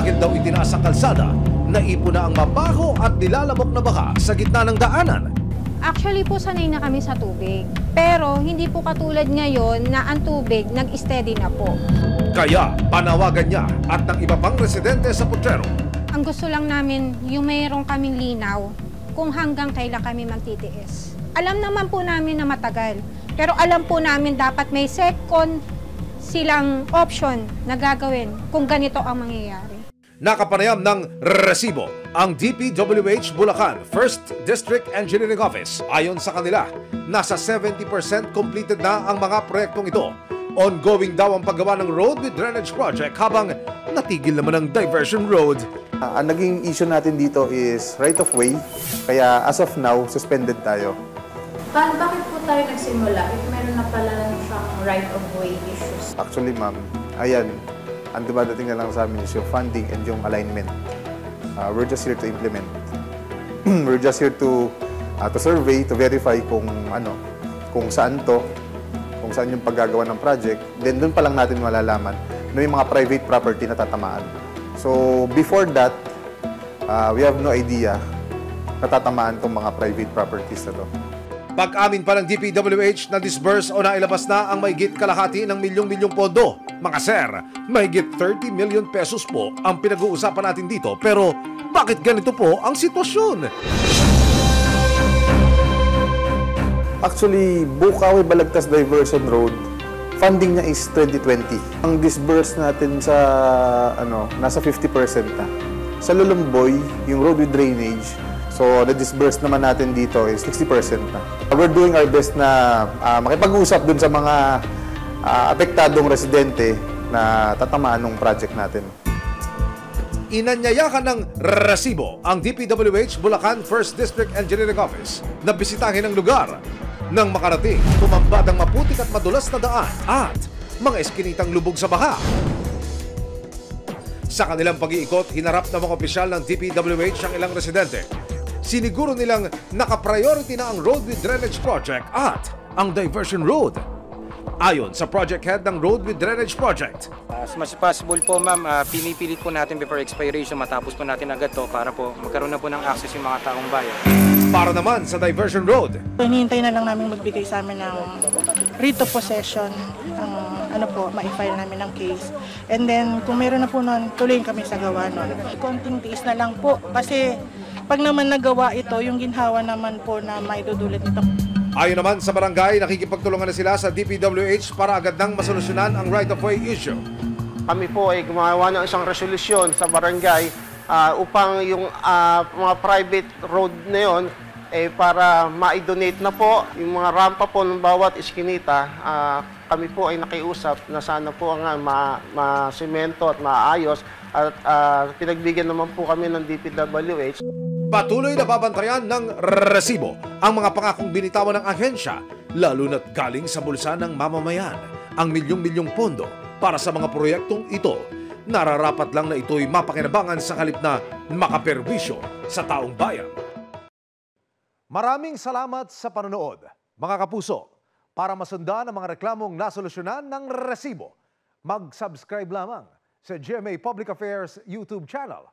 Dahil daw itinaas ang kalsada, naipon na ang mabaho at nilalamok na baha sa gitna ng daanan. Actually po sanay na kami sa tubig. Pero hindi po katulad ngayon na ang tubig nag-steady na po. Kaya panawagan niya at ng iba pang residente sa Potrero. Ang gusto lang namin yung mayroong kaming linaw kung hanggang kailan kami magtitiis. Alam naman po namin na matagal. Pero alam po namin dapat may second silang option na gagawin kung ganito ang mangyayari. Nakapanayam ng resibo ang DPWH Bulacan 1st District Engineering Office. Ayon sa kanila, nasa 70% completed na ang mga proyektong ito. Ongoing daw ang paggawa ng road with drainage project habang natigil naman ang diversion road. Ang naging issue natin dito is right of way, kaya as of now, suspended tayo. Bakit po tayo nagsimula if meron na pala siyang right of way issues? Actually, ma'am, ayan, ang dumadating na lang sa amin is yung funding and yung alignment. We're just here to implement. We're just here to survey, to verify kung saan yung paggagawa ng project. Then doon pa lang natin malalaman na yung mga private property na tatamaan. So before that, we have no idea na tatamaan itong mga private properties na to. Pag-amin pa ng DPWH na disburse o nailabas na ang mahigit kalahati ng milyong-milyong pondo. Mga sir, mahigit 30 million pesos po ang pinag-uusapan natin dito. Pero bakit ganito po ang sitwasyon? Actually, Bukawi Balagtas Diversion Road, funding niya is 2020. Ang disburse natin sa nasa 50% na. Sa Lulumboy, yung road with drainage, so na-disburse naman natin dito is 60% na. We're doing our best na makipag-usap dun sa mga apektadong residente na tatamaan ng project natin. Inanyayakan ng resibo ang DPWH Bulacan 1st District Engineering Office na bisitahin ang lugar nang makarating, tumambad ang maputik at madulas na daan at mga eskinitang lubog sa baha. Sa kanilang pag-iikot, hinarap ng mga opisyal ng DPWH ang ilang residente. Siniguro nilang naka-priority na ang road with drainage project at ang diversion road. Ayon sa project head ng road with drainage project, as much as possible po ma'am, pinipilit po natin before expiration, matapos po natin agad to para po magkaroon na po ng access yung mga taong bayan. Para naman sa diversion road, hinihintay na lang namin magbigay sa amin ng writ of possession, ma-file namin ng case. And then kung meron na po nun, tuloy kami sa gawa nun. Konting tiis na lang po kasi pag naman nagawa ito, yung ginhawa naman po na maidudulot ito. ayon naman sa barangay, nakikipagtulungan na sila sa DPWH para agad nang masolusyonan ang right-of-way issue. Kami po ay gumawa ng isang resolusyon sa barangay upang yung mga private road na yun para ma-donate na po yung mga rampa po ng bawat iskinita. Kami po ay nakiusap na sana po nga ma-semento at maayos at pinagbigyan naman po kami ng DPWH. Patuloy na babantayan ng resibo ang mga pangakong binitawan ng ahensya, lalo na't galing sa bulsa ng mamamayan ang milyong-milyong pondo para sa mga proyektong ito. Nararapat lang na ito'y mapakinabangan sa halip na makaperwisyo sa taong bayan. Maraming salamat sa panonood, mga kapuso. Para masundan ang mga reklamong nasolusyonan ng resibo, mag-subscribe lamang sa GMA Public Affairs YouTube channel.